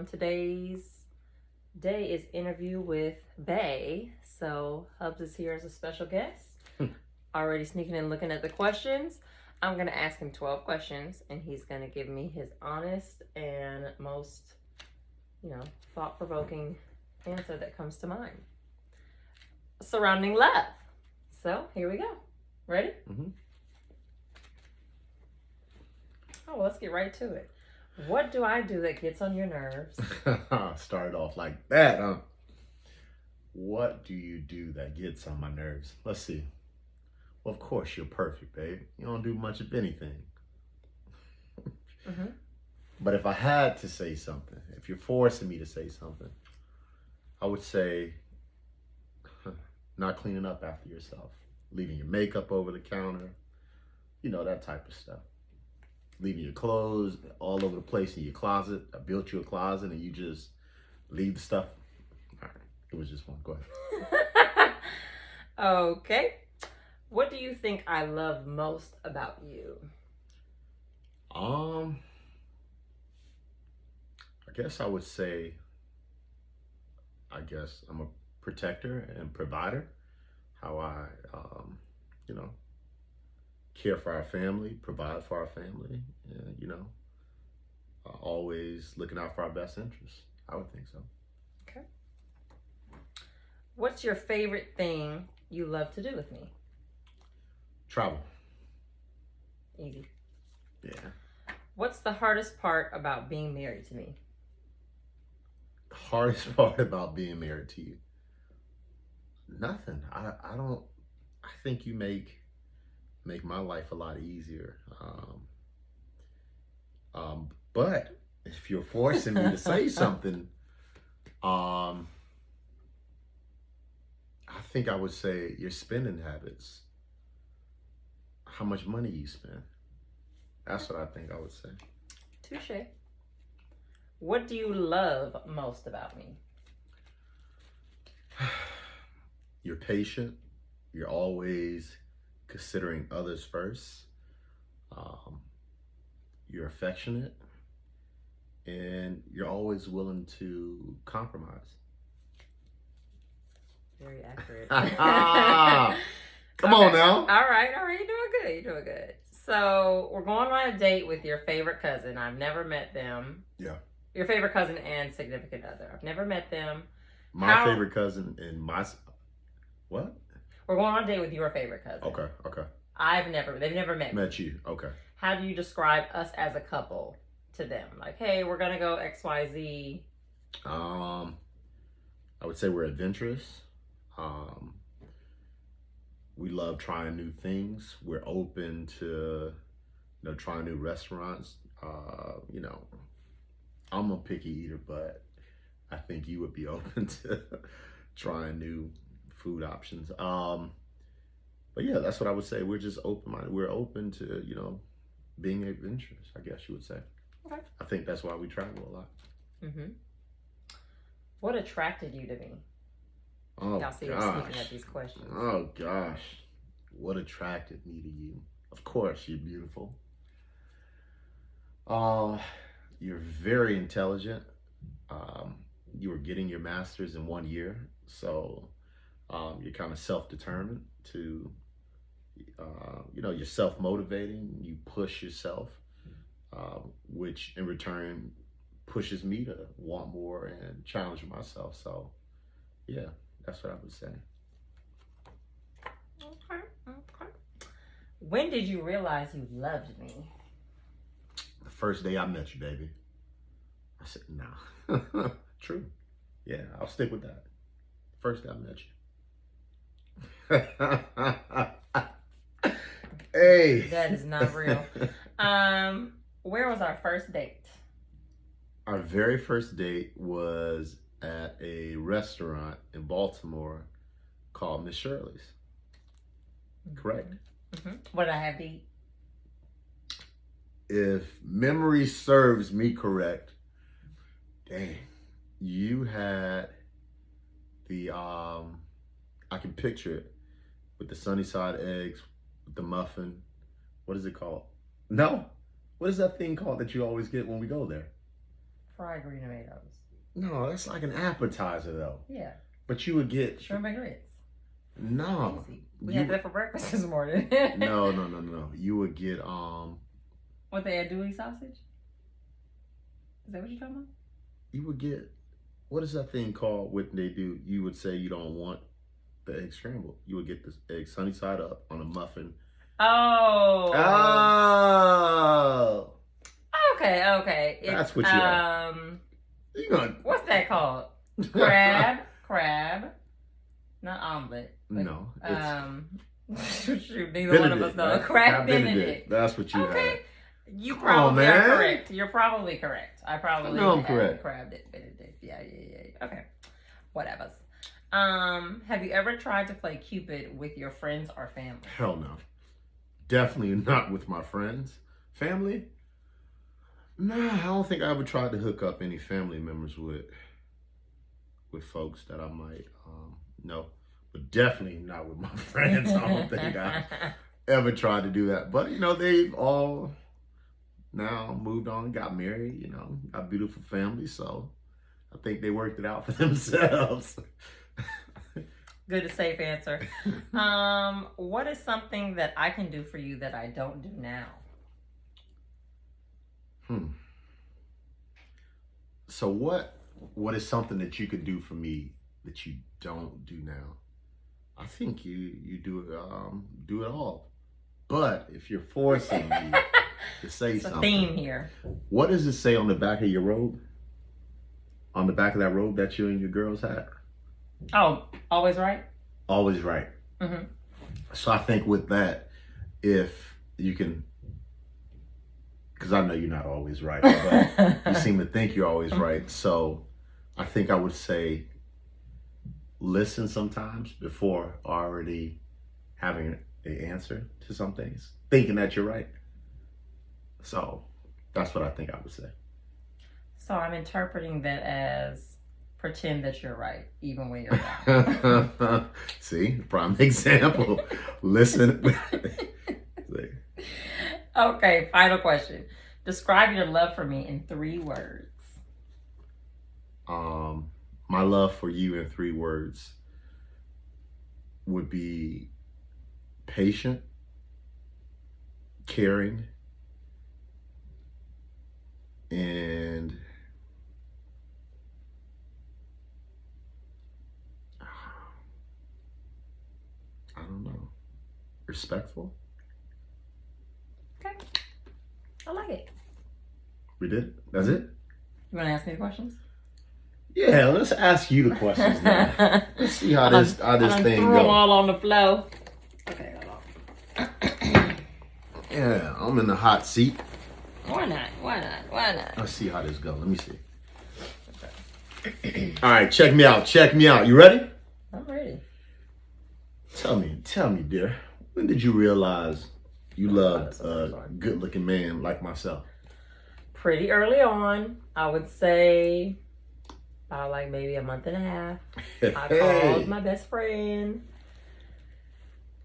Today's day is interview with Bay. So Hubs is here as a special guest. Already sneaking in looking at the questions. I'm going to ask him 12 questions and he's going to give me his honest and most, thought-provoking answer that comes to mind. Surrounding love. So here we go. Ready? Mm-hmm. Oh, well, let's get right to it. What do I do that gets on your nerves? Started off like that, huh? What do you do that gets on my nerves? Let's see. Well, of course, you're perfect, babe. You don't do much of anything. Mm-hmm. But if I had to say something, if you're forcing me to say something, I would say not cleaning up after yourself, leaving your makeup over the counter, that type of stuff. Leaving your clothes all over the place in your closet. I built you a closet and you just leave the stuff. All right, it was just one. Go ahead. Okay. What do you think I love most about you? I guess I would say, I'm a protector and provider. How I, care for our family, provide for our family, and, always looking out for our best interests. I would think so. Okay. What's your favorite thing you love to do with me? Travel. Easy. Yeah. What's the hardest part about being married to me? The hardest part about being married to you? Nothing. I think you make my life a lot easier. But if you're forcing me to say something, I think I would say your spending habits. How much money you spend. That's what I think I would say. Touche. What do you love most about me? You're patient. You're always considering others first. You're affectionate. And you're always willing to compromise. Very accurate. Come on now. All right. You're doing good. So we're going on a date with your favorite cousin. I've never met them. Yeah. Your favorite cousin and significant other. I've never met them. My favorite cousin and what? We're going on a date with your favorite cousin. Okay. They've never met me. Met you, okay. How do you describe us as a couple to them? Like, hey, we're gonna go XYZ. I would say we're adventurous. We love trying new things. We're open to, trying new restaurants. I'm a picky eater, but I think you would be open to trying new food options. But yeah, that's what I would say. We're just open-minded. We're open to, being adventurous, I guess you would say. Okay. I think that's why we travel a lot. Mm-hmm. What attracted you to me? Oh, Y'all see us sneaking at these questions. Oh, gosh. What attracted me to you? Of course, you're beautiful. You're very intelligent. You were getting your master's in 1 year. So you're kind of self-determined to, you're self-motivating. You push yourself, which in return pushes me to want more and challenge myself. So, yeah. That's what I would say. Okay. When did you realize you loved me? The first day I met you, baby. I said, nah. True. Yeah, I'll stick with that. First day I met you. Hey. That is not real. Where was our first date? Our very first date was at a restaurant in Baltimore called Miss Shirley's. Mm-hmm. Correct? Mm-hmm. What did I have to eat? If memory serves me correct, dang, you had the, I can picture it, with the sunny side eggs, with the muffin. What is it called? No. What is that thing called that you always get when we go there? Fried green tomatoes. No, that's like an appetizer though. Yeah. But you would get Shrimp and grits. no. Easy. We had that for breakfast this morning. No. You would get What, they andouille sausage? Is that what you're talking about? You would get, what is that thing called? What they do? You would say you don't want the egg scrambled. You would get this egg sunny side up on a muffin. Oh. Oh. Okay. That's what you are. You gonna What's that called? Crab. Not omelet. But, no. Shoot, neither one of us know. Crab Benedict. That's what you okay. had. You probably are correct. You're probably correct. I probably know I'm correct. Crab Benedict. Yeah. Okay. Whatever. Have you ever tried to play Cupid with your friends or family? Hell no. Definitely not with my friends. Family? Nah, I don't think I ever tried to hook up any family members with folks that I might know. But definitely not with my friends. I don't think I ever tried to do that. But, they've all now moved on, got married, got beautiful families. So I think they worked it out for themselves. Good, safe answer. What is something that I can do for you that I don't do now? So what is something that you could do for me that you don't do now? I think you do it all. But if you're forcing me to say it's something, a theme here. What does it say on the back of your robe? On the back of that robe that you and your girls had? Oh, always right? Always right. Mm-hmm. So I think with that, if you can, because I know you're not always right, but you seem to think you're always right. So I think I would say listen sometimes before already having an answer to some things, thinking that you're right. So that's what I think I would say. So I'm interpreting that as pretend that you're right, even when you're wrong. See, prime example. Listen. Okay, final question. Describe your love for me in 3 words. My love for you in 3 words would be patient, caring, and I don't know, respectful. Okay, I like it. We did? That's it? You want to ask me the questions? Yeah, let's ask you the questions now. Let's see how this thing threw goes. them all on the flow. Okay, hold on. Yeah, I'm in the hot seat. Why not? Let's see how this goes. Let me see. Okay. All right, check me out. You ready? I'm ready. Tell me, dear. When did you realize you loved a good-looking man like myself? Pretty early on. I would say about like maybe a month and a half. I called my best friend.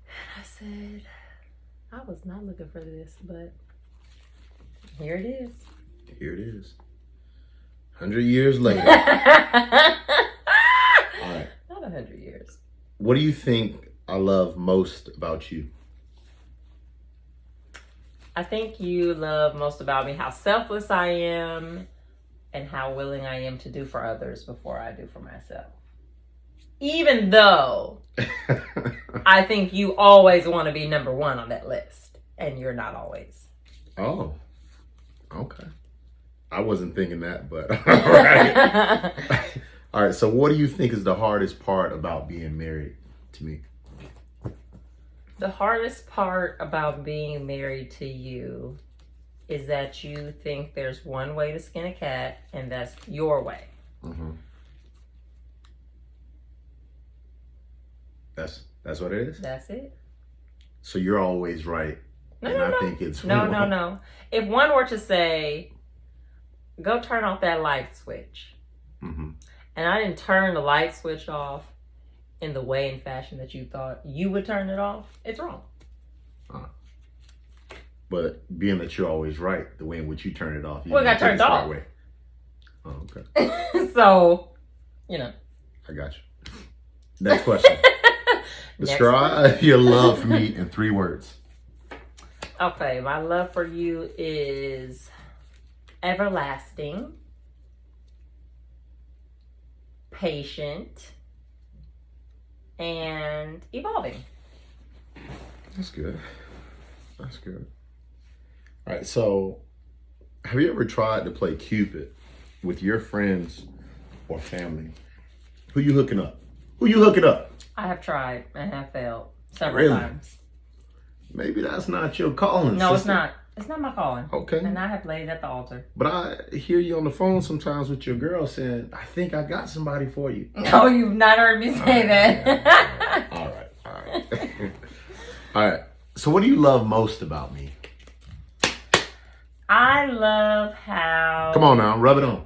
And I said, I was not looking for this, but here it is. Here it is. 100 years later. All right. Not 100 years. What do you think I love most about you? I think you love most about me how selfless I am and how willing I am to do for others before I do for myself. Even though I think you always want to be number 1 on that list, and you're not always. Oh, okay. I wasn't thinking that, but all right. All right, so what do you think is the hardest part about being married to me? The hardest part about being married to you is that you think there's one way to skin a cat, and that's your way. Mm-hmm. That's what it is? That's it. So you're always right. I think it's wrong. No. If one were to say, go turn off that light switch, mm-hmm. and I didn't turn the light switch off in the way and fashion that you thought you would turn it off, it's wrong. But being that you're always right, the way in which you turn it off, Well, it got turned off. Way. Oh, okay. So, you know. I got you. Next question. Describe your love for me in 3 words. Okay, my love for you is everlasting, patient, and evolving. That's good. That's good. All right, so have you ever tried to play Cupid with your friends or family? Who you hooking up? Who you hooking up? I have tried and have failed several times. Maybe that's not your calling. No, sister. it's not. It's not my calling. Okay. And I have laid at the altar. But I hear you on the phone sometimes with your girl saying, I think I got somebody for you. No, you've not heard me say that. All right. All right. So what do you love most about me? I love how... Come on now, rub it on.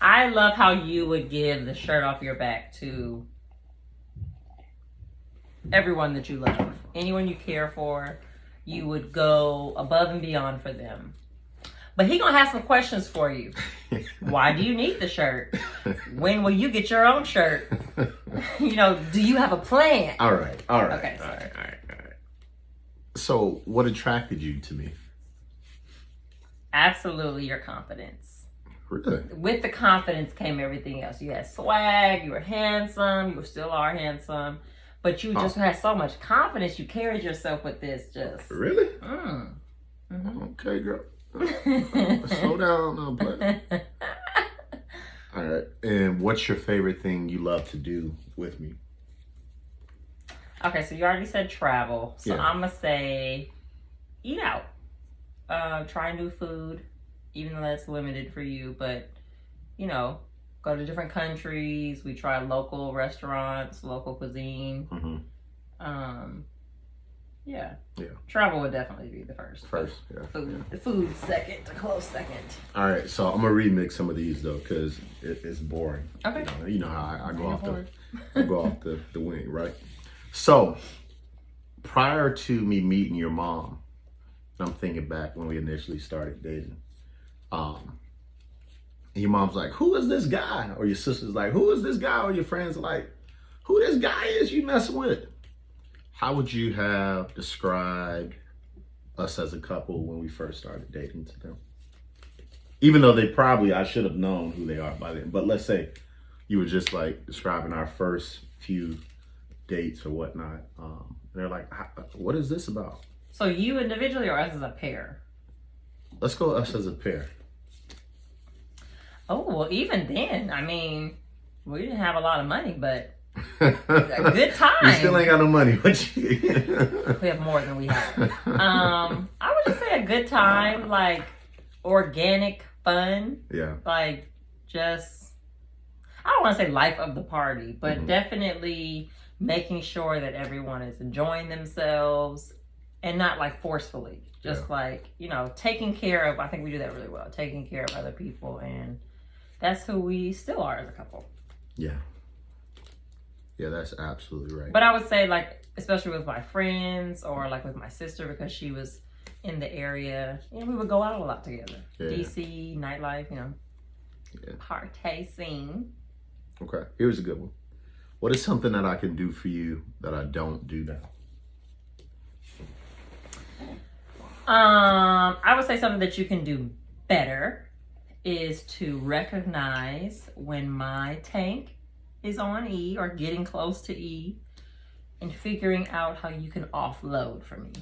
I love how you would give the shirt off your back to everyone that you love. Anyone you care for, you would go above and beyond for them. But he gonna have some questions for you. Why do you need the shirt? When will you get your own shirt? You know, do you have a plan? All right. Okay, all right. So what attracted you to me? Absolutely your confidence. Really? With the confidence came everything else. You had swag, you were handsome, you still are handsome, but you just had so much confidence. You carried yourself with this just... Really? Mm-hmm. Okay, girl. Slow down now, buddy. All right. And what's your favorite thing you love to do with me? Okay, so you already said travel. So Yeah. I'm going to say eat out. Try new food, even though that's limited for you. But, you know, go to different countries. We try local restaurants, local cuisine. Mm-hmm. Yeah. Yeah. Travel would definitely be the first. Yeah. Food. The food second, a close second. All right, so I'm gonna remix some of these though, cause it's boring. Okay. You know how I go off the wing, right? So prior to me meeting your mom, I'm thinking back when we initially started dating. Your mom's like, "Who is this guy?" Or your sister's like, "Who is this guy?" Or your friends are like, "Who this guy is you messing with?" How would you have described us as a couple when we first started dating to them? Even though I should have known who they are by then. But let's say you were just like describing our first few dates or whatnot. They're like, what is this about? So you individually or us as a pair? Let's go us as a pair. Oh, well, even then, I mean, we didn't have a lot of money, but a good time. You still ain't got no money. What you... We have more than we have. I would just say a good time, like organic fun. Yeah. Like just, I don't want to say life of the party, but definitely making sure that everyone is enjoying themselves and not like forcefully. Just like, you know, taking care of, I think we do that really well, taking care of other people. And that's who we still are as a couple. Yeah. Yeah, that's absolutely right. But I would say, like, especially with my friends or like with my sister, because she was in the area, you know, we would go out a lot together. Yeah. DC, nightlife, you know, party scene. Okay, here's a good one. What is something that I can do for you that I don't do now? I would say something that you can do better is to recognize when my tank is on E or getting close to E and figuring out how you can offload for me.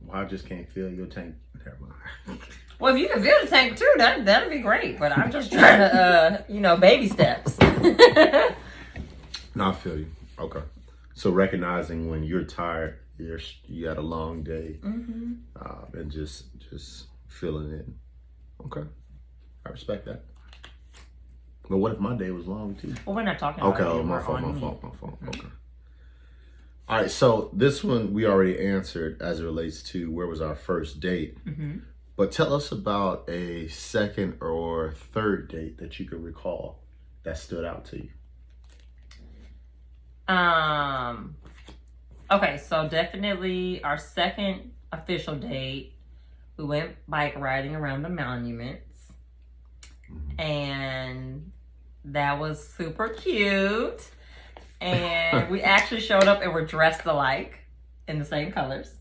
Well, I just can't feel your tank. Never mind. Well, if you can feel the tank too, that'd be great. But I'm just trying to, you know, baby steps. No, I feel you. Okay. So recognizing when you're tired, you had a long day, and just filling in. Okay. I respect that. But what if my day was long too? Well, we're not talking about Okay, my fault. Okay. All right, so this one we already answered as it relates to where was our first date. But tell us about a second or third date that you could recall that stood out to you. Okay, so definitely our second official date, we went bike riding around the monuments. and that was super cute. And we actually showed up and were dressed alike in the same colors.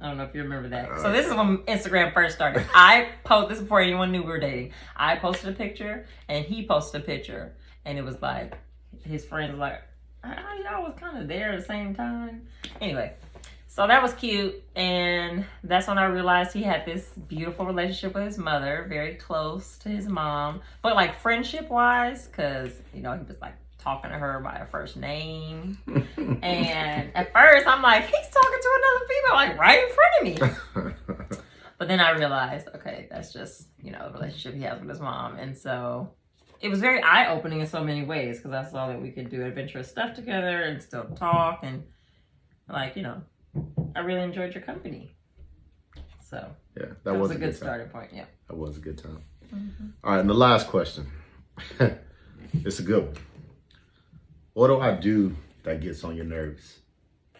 I don't know if you remember that. So this is when Instagram first started. This is before anyone knew we were dating. I posted a picture and he posted a picture, and it was like his friend was like, y'all was kind of there at the same time. Anyway, so that was cute, and that's when I realized he had this beautiful relationship with his mother, very close to his mom, but like friendship wise, because he was like talking to her by her first name. And at first I'm like, he's talking to another female like right in front of me. But then I realized, okay, that's just the relationship he has with his mom. And so it was very eye-opening in so many ways, because I saw that we could do adventurous stuff together and still talk, and like I really enjoyed your company. So yeah, that was a good starting point. Yeah, that was a good time. All right, and the last question. It's a good one. What do I do that gets on your nerves?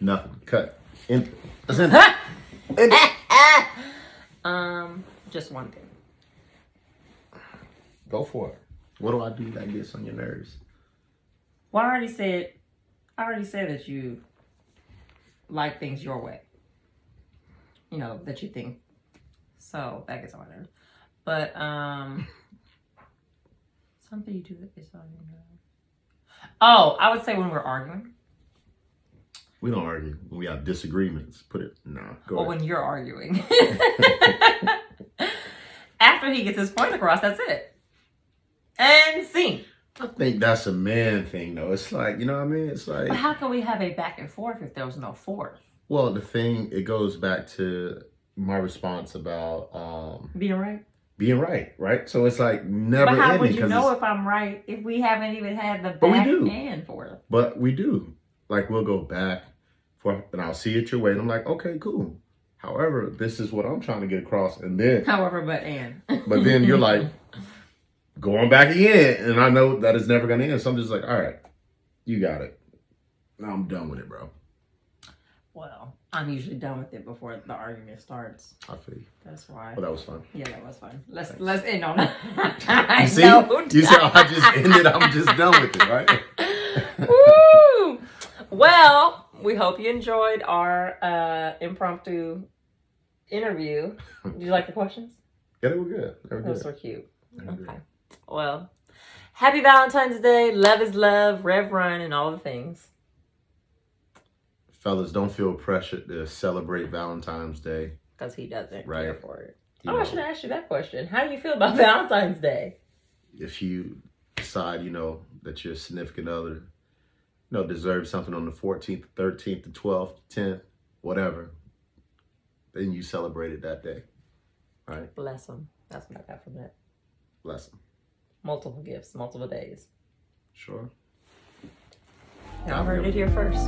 Nothing. Cut. Just one thing. Go for it. What do I do that gets on your nerves? Well, I already said that you like things your way. That you think. So that gets on my nerves. But something you do that gets on your nerves. Oh, I would say when we're arguing. We don't argue. When we have disagreements. Go ahead. When you're arguing. After he gets his point across, that's it. And scene. I think that's a man thing, though. It's like, you know what I mean? It's like... But how can we have a back and forth if there was no fourth? Well, it goes back to my response about... being right? Being right? So it's like never ending. But how would you know if I'm right if we haven't even had the back and forth? But we do. Like, we'll go back, forth, and I'll see it your way, and I'm like, okay, cool. However, this is what I'm trying to get across, and then... But then you're like, going back again, and I know that it's never going to end, so I'm just like, all right, you got it. Now I'm done with it, bro. Well, I'm usually done with it before the argument starts. I feel you. That's why. Well, that was fun. Yeah, that was fun. Let's end on that. You see how I just ended? I'm just done with it, right? Woo! Well, we hope you enjoyed our impromptu interview. Did you like the questions? Yeah, they were good. Those were cute. Okay. Well, happy Valentine's Day. Love is love. Rev Run and all the things. Fellas, don't feel pressured to celebrate Valentine's Day. Because he doesn't right. care for it. I should ask you that question. How do you feel about Valentine's Day? If you decide, that your significant other, deserves something on the 14th, 13th, the 12th, 10th, whatever, then you celebrate it that day. All right? Bless them. That's what I got from that. Bless them. Multiple gifts, multiple days. Sure. Y'all heard it here first.